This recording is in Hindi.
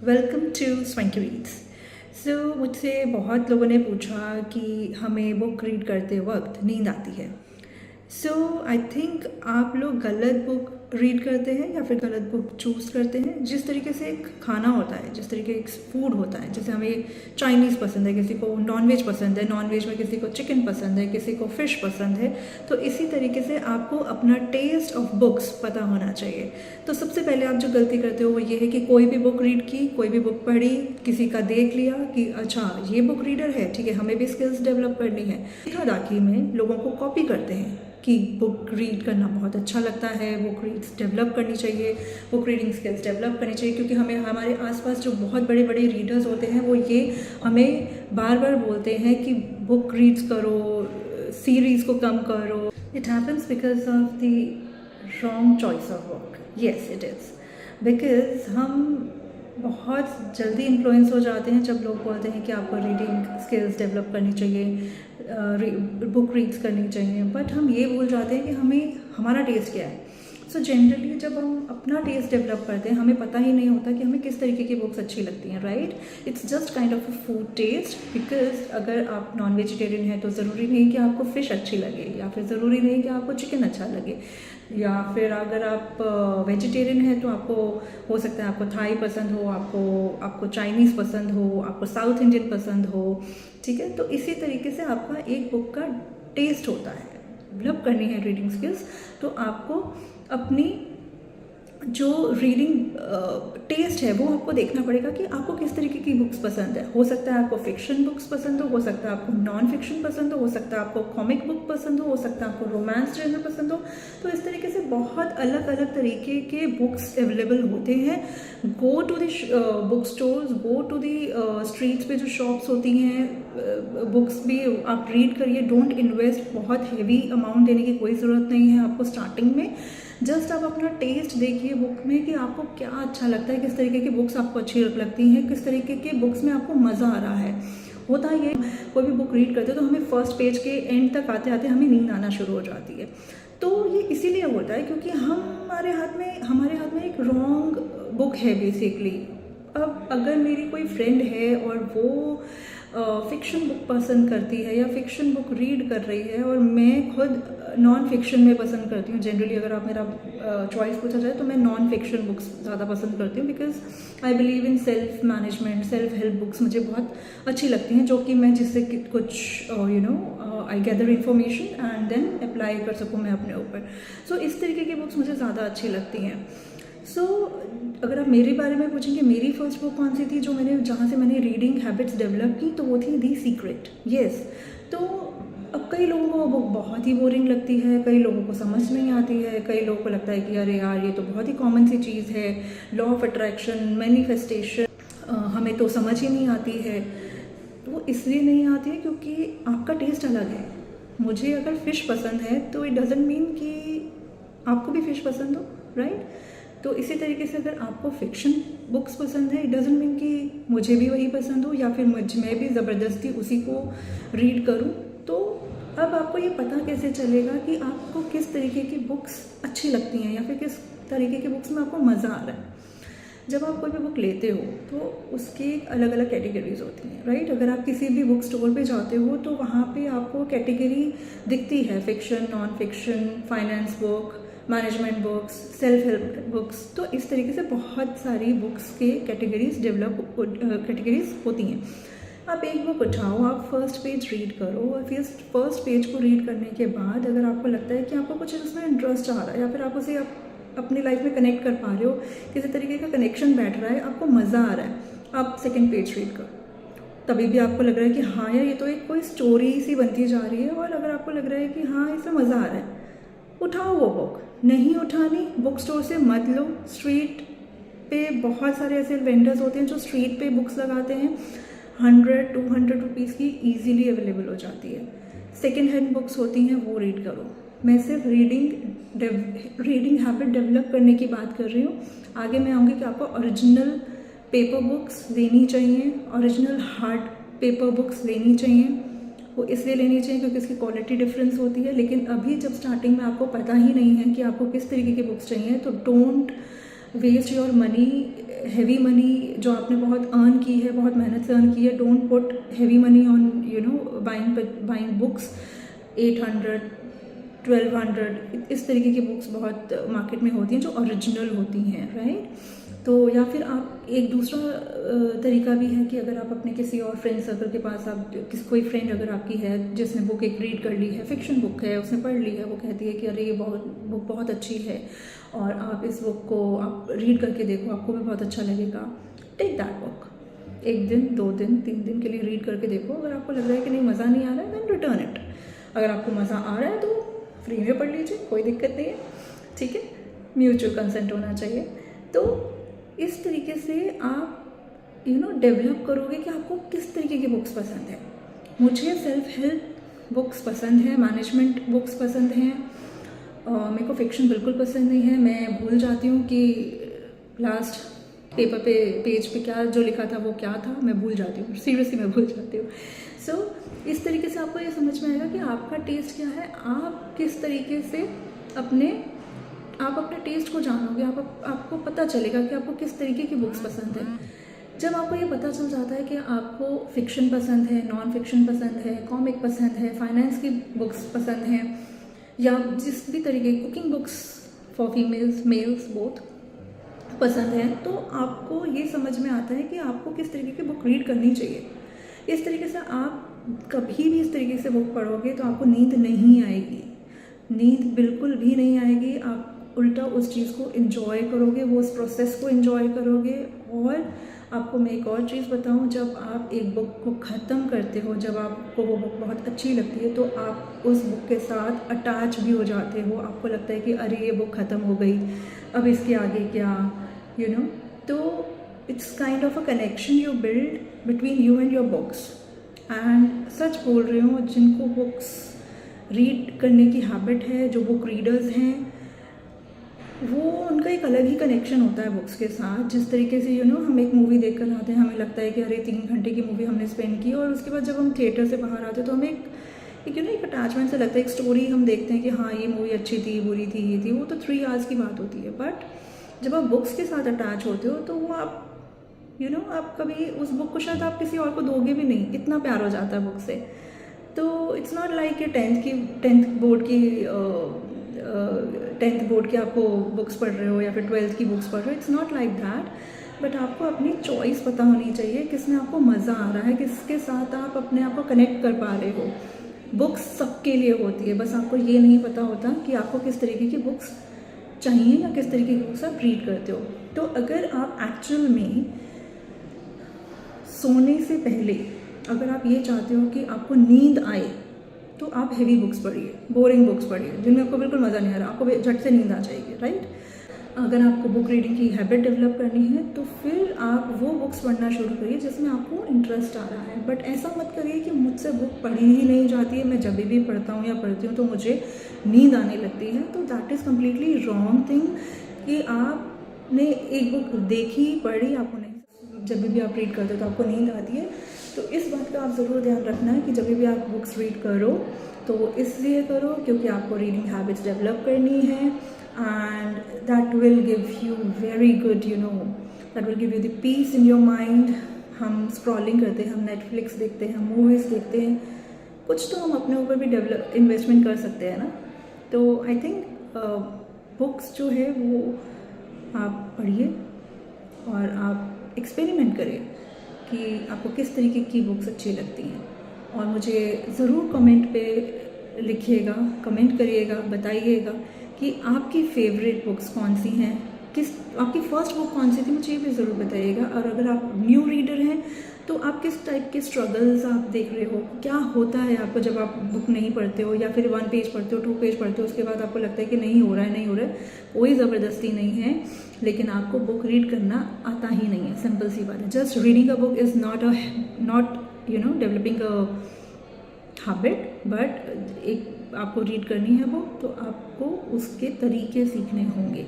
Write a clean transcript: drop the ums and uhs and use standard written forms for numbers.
Welcome to swanky reads. So मुझसे बहुत लोगों ने पूछा कि हमें बुक रीड करते वक्त नींद आती है। सो आई थिंक आप लोग गलत बुक रीड करते हैं या फिर गलत बुक चूज़ करते हैं। जिस तरीके से एक खाना होता है, जिस तरीके एक फूड होता है, जैसे हमें चाइनीज़ पसंद है, किसी को नॉनवेज पसंद है, नॉनवेज में किसी को चिकन पसंद है, किसी को फ़िश पसंद है, तो इसी तरीके से आपको अपना टेस्ट ऑफ बुक्स पता होना चाहिए। तो सबसे पहले आप जो गलती करते हो वो ये है कि कोई भी बुक रीड की, कोई भी बुक पढ़ी, किसी का देख लिया कि अच्छा ये बुक रीडर है, ठीक है, हमें भी स्किल्स डेवलप करनी है। देखा दाखी में लोगों को कॉपी करते हैं कि बुक रीड करना बहुत अच्छा लगता है, बुक रीड्स डेवलप करनी चाहिए, बुक रीडिंग स्किल्स डेवलप करनी चाहिए, क्योंकि हमें हमारे आसपास जो बहुत बड़े बड़े रीडर्स होते हैं वो ये हमें बार बार बोलते हैं कि बुक रीड्स करो, सीरीज़ को कम करो। It happens because of the wrong choice of book. Yes it is because हम बहुत जल्दी इन्फ्लुएंस हो जाते हैं जब लोग बोलते हैं कि आपको रीडिंग स्किल्स डेवलप करनी चाहिए, बुक रीड्स करनी चाहिए, बट हम ये भूल जाते हैं कि हमें हमारा टेस्ट क्या है। सो जनरली जब हम अपना टेस्ट डेवलप करते हैं हमें पता ही नहीं होता कि हमें किस तरीके की बुक्स अच्छी लगती हैं, right. It's just kind of a food taste. Because अगर आप नॉन वेजिटेरियन हैं तो ज़रूरी नहीं कि आपको फ़िश अच्छी लगे, या फिर ज़रूरी नहीं कि आपको चिकन अच्छा लगे, या फिर अगर आप वेजिटेरियन हैं तो आपको हो सकता है आपको थाई पसंद हो, आपको चाइनीज़ पसंद हो, आपको साउथ इंडियन पसंद हो, ठीक है। तो इसी तरीके से आपका एक बुक का टेस्ट होता है। डेवलप करनी है रीडिंग स्किल्स तो आपको अपनी जो रीडिंग टेस्ट है वो आपको देखना पड़ेगा कि आपको किस तरीके की बुक्स पसंद है। हो सकता है आपको फिक्शन बुक्स पसंद हो सकता है आपको नॉन फिक्शन पसंद हो सकता है आपको कॉमिक बुक पसंद हो सकता है आपको रोमांस जर्नल पसंद हो। तो इस तरीके से बहुत अलग अलग तरीके के बुक्स अवेलेबल होते हैं। Go to the bookstores, go to the streets पे जो शॉप्स होती हैं, बुक्स भी आप रीड करिए। डोंट इन्वेस्ट बहुत हेवी अमाउंट देने की कोई ज़रूरत नहीं है आपको स्टार्टिंग में। जस्ट आप अपना टेस्ट देखिए बुक में कि आपको क्या अच्छा लगता है, किस तरीके की बुक्स आपको अच्छी लगती हैं, किस तरीके के बुक्स में आपको मज़ा आ रहा है। होता ये कोई भी बुक रीड करते हैं तो हमें फर्स्ट पेज के एंड तक आते आते हमें नींद आना शुरू हो जाती है। तो ये इसीलिए होता है क्योंकि हमारे हाथ में एक रॉन्ग बुक है बेसिकली। अब अगर मेरी कोई फ्रेंड है और वो फ़िक्शन बुक पसंद करती है या फ़िक्शन बुक रीड कर रही है और मैं खुद नॉन फिक्शन में पसंद करती हूँ, जनरली अगर आप मेरा चॉइस पूछा जाए तो मैं नॉन फिक्शन बुक्स ज़्यादा पसंद करती हूँ। Because I believe in self management, self help books मुझे बहुत अच्छी लगती हैं, जो कि मैं जिससे कुछ I gather information and then apply कर सकूँ मैं अपने ऊपर। सो इस तरीके की बुक्स मुझे ज़्यादा अच्छी लगती हैं। सो अगर आप मेरे बारे में पूछेंगे मेरी फर्स्ट बुक कौन सी थी जहाँ से मैंने रीडिंग हैबिट्स डेवलप की, तो वो थी दी सीक्रेट। येस। तो अब कई लोगों को वो बुक बहुत ही बोरिंग लगती है, कई लोगों को समझ नहीं आती है, कई लोगों को लगता है कि अरे यार ये तो बहुत ही कॉमन सी चीज़ है, लॉ ऑफ अट्रैक्शन, मैनिफेस्टेशन, हमें तो समझ ही नहीं आती है। तो वो इसलिए नहीं आती है क्योंकि आपका टेस्ट अलग है। मुझे अगर फ़िश पसंद है तो इट डजेंट मीन कि आपको भी फ़िश पसंद हो, राइट। तो इसी तरीके से अगर आपको फिक्शन बुक्स पसंद है, इट डजेंट मीन कि मुझे भी वही पसंद हो या फिर मैं भी ज़बरदस्ती उसी को रीड करूं। तो अब आपको ये पता कैसे चलेगा कि आपको किस तरीके की बुक्स अच्छी लगती हैं या फिर किस तरीके की बुक्स में आपको मज़ा आ रहा है। जब आप कोई भी बुक लेते हो तो उसकी अलग अलग कैटेगरीज होती हैं, राइट। अगर आप किसी भी बुक स्टोर पे जाते हो तो वहाँ पे आपको कैटेगरी दिखती है, fiction, non fiction, finance book, management books, self help books. तो इस तरीके से बहुत सारी बुक्स के कैटेगरीज होती हैं। आप एक बुक उठाओ, आप फर्स्ट पेज रीड करो और फिर फर्स्ट पेज को रीड करने के बाद अगर आपको लगता है कि आपको कुछ उसमें इंटरेस्ट आ रहा है या फिर आप उसे अपनी लाइफ में कनेक्ट कर पा रहे हो, किसी तरीके का कनेक्शन बैठ रहा है, आपको मज़ा आ रहा है, आप सेकेंड पेज रीड करो। तभी भी आपको लग रहा है कि हाँ यार ये तो एक कोई स्टोरी सी बनती जा रही है, और अगर आपको लग रहा है कि हाँ इसमें मज़ा आ रहा है, उठाओ वो बुक। नहीं उठानी, बुक स्टोर से मत लो। स्ट्रीट पे बहुत सारे ऐसे वेंडर्स होते हैं जो स्ट्रीट पे बुक्स लगाते हैं, 100-200 रुपीज़ की ईजीली अवेलेबल हो जाती है। सेकेंड हैंड बुक्स होती हैं, वो रीड करो। मैं सिर्फ रीडिंग हैबिट डेवलप करने की बात कर रही हूँ। आगे मैं आऊँगी कि आपको ओरिजिनल पेपर बुक्स लेनी चाहिए, ओरिजिनल हार्ड पेपर बुक्स लेनी चाहिए। वो इसलिए लेनी चाहिए क्योंकि इसकी क्वालिटी डिफरेंस होती है। लेकिन अभी जब स्टार्टिंग में आपको पता ही नहीं है कि आपको किस तरीके की बुक्स चाहिए, तो don't waste your money heavy money जो आपने बहुत अर्न की है, बहुत मेहनत से अर्न की है, don't put heavy money on buying books 800 1200 इस तरीके की बुक्स बहुत मार्केट में होती हैं जो ओरिजिनल होती हैं, राइट। तो या फिर आप एक दूसरा तरीका भी है कि अगर आप अपने किसी और फ्रेंड सर्कल के पास, आप कोई फ्रेंड अगर आपकी है जिसने बुक एक रीड कर ली है, फिक्शन बुक है, उसने पढ़ ली है, वो कहती है कि अरे ये बुक बहुत अच्छी है और आप इस बुक को आप रीड करके देखो, आपको भी बहुत अच्छा लगेगा, टेक दैट बुक। 1 दिन 2 दिन 3 दिन के लिए रीड करके देखो। अगर आपको लग रहा है कि नहीं मज़ा नहीं आ रहा है, देन रिटर्न इट। अगर आपको मज़ा आ रहा है तो फ्री में पढ़ लीजिए, कोई दिक्कत नहीं है, ठीक है। म्यूचुअल कंसेंट होना चाहिए। तो इस तरीके से आप डेवलप करोगे कि आपको किस तरीके की बुक्स पसंद है। मुझे सेल्फ हेल्प बुक्स पसंद है, मैनेजमेंट बुक्स पसंद हैं, मेरे को फिक्शन बिल्कुल पसंद नहीं है। मैं भूल जाती हूँ कि लास्ट पेज पे क्या जो लिखा था वो क्या था, मैं भूल जाती हूँ, सीरियसली मैं भूल जाती हूँ। सो इस तरीके से आपको ये समझ में आएगा कि आपका टेस्ट क्या है, आप किस तरीके से अपने टेस्ट को जानोगे, आपको पता चलेगा कि आपको किस तरीके की बुक्स पसंद है। जब आपको ये पता चल जाता है कि आपको फिक्शन पसंद है, नॉन फिक्शन पसंद है, कॉमिक पसंद है, फाइनेंस की बुक्स पसंद हैं, या जिस भी तरीके cooking books for females males both पसंद है, तो आपको ये समझ में आता है कि आपको किस तरीके की बुक रीड करनी चाहिए। इस तरीके से आप कभी भी इस तरीके से बुक पढ़ोगे तो आपको नींद नहीं आएगी, नींद बिल्कुल भी नहीं आएगी। आप उल्टा उस चीज़ को एंजॉय करोगे, वो उस प्रोसेस को एंजॉय करोगे। और आपको मैं एक और चीज़ बताऊं, जब आप एक बुक को ख़त्म करते हो, जब आपको वो बुक बहुत अच्छी लगती है, तो आप उस बुक के साथ अटैच भी हो जाते हो। आपको लगता है कि अरे ये बुक ख़त्म हो गई, अब इसके आगे क्या, तो it's kind of a connection you build between you and your books. And such बोल रही हूँ, जिनको बुक्स रीड करने की हैबिट है, जो बुक रीडर्स हैं, वो उनका एक अलग ही कनेक्शन होता है बुक्स के साथ। जिस तरीके से हम एक मूवी देख कर आते हैं, हमें लगता है कि अरे 3 घंटे की मूवी हमने स्पेंड की, और उसके बाद जब हम थिएटर से बाहर आते हैं तो हमें एक अटैचमेंट से लगता है। एक स्टोरी हम देखते हैं कि हाँ ये मूवी अच्छी थी, बुरी थी, ये थी, वो तो 3 आवर्स की बात होती है। बट जब आप बुक्स के साथ अटैच होते हो तो वो आप आप कभी उस बुक को शायद आप किसी और को दोगे भी नहीं, इतना प्यार हो जाता है बुक से। तो इट्स नॉट लाइक कि 10th बोर्ड की आपको बुक्स पढ़ रहे हो या फिर 12th की बुक्स पढ़ रहे हो, it's not like that. But आपको अपनी चॉइस पता होनी चाहिए, किसमें आपको मज़ा आ रहा है, किसके साथ आप अपने आप को कनेक्ट कर पा रहे हो। बुक्स सबके लिए होती है, बस आपको ये नहीं पता होता कि आपको किस तरीके की बुक्स चाहिए या किस तरीके की बुक्स आप रीड करते हो। तो अगर आप एक्चुअल में सोने से पहले अगर आप ये चाहते हो कि आपको नींद आए, तो आप हेवी बुक्स पढ़िए, बोरिंग बुक्स पढ़िए, जिनमें आपको बिल्कुल मज़ा नहीं आ रहा, आपको झट से नींद आ जाएगी, राइट। अगर आपको बुक रीडिंग की हैबिट डेवलप करनी है तो फिर आप वो बुक्स पढ़ना शुरू करिए जिसमें आपको इंटरेस्ट आ रहा है। बट ऐसा मत करिए कि मुझसे बुक पढ़ी ही नहीं जाती है, मैं जब भी पढ़ता हूँ या पढ़ती हूँ तो मुझे नींद आने लगती है। तो that is completely wrong thing कि आपने एक बुक देखी, पढ़ी, आपको नहीं, जब भी आप रीड करते हो तो आपको नींद आती है। तो इस बात का आप ज़रूर ध्यान रखना है कि जब भी आप बुक्स रीड करो तो वो इसलिए करो क्योंकि आपको रीडिंग हैबिट्स डेवलप करनी है। And that will give you very good that will give you the peace in your mind. हम स्क्रॉलिंग करते हैं, हम नेटफ्लिक्स देखते हैं, हम मूवीज़ देखते हैं, कुछ तो हम अपने ऊपर भी इन्वेस्टमेंट कर सकते हैं ना। तो आई थिंक बुक्स जो है वो आप पढ़िए और आप एक्सपेरिमेंट करिए कि आपको किस तरीके की बुक्स अच्छी लगती हैं। और मुझे ज़रूर कमेंट पे लिखिएगा, कमेंट करिएगा, बताइएगा कि आपकी फेवरेट बुक्स कौन सी हैं, आपकी फ़र्स्ट बुक कौन सी थी, मुझे ये भी ज़रूर बताइएगा। और अगर आप न्यू रीडर हैं तो आप किस टाइप के स्ट्रगल्स आप देख रहे हो, क्या होता है आपको जब आप बुक नहीं पढ़ते हो या फिर 1 पेज पढ़ते हो, 2 पेज पढ़ते हो, उसके बाद आपको लगता है कि नहीं हो रहा है। कोई ज़बरदस्ती नहीं है, लेकिन आपको बुक रीड करना आता ही नहीं है, सिंपल सी बात है। Just reading a book is not developing a habit, but एक आपको रीड करनी है बुक तो आपको उसके तरीके सीखने होंगे।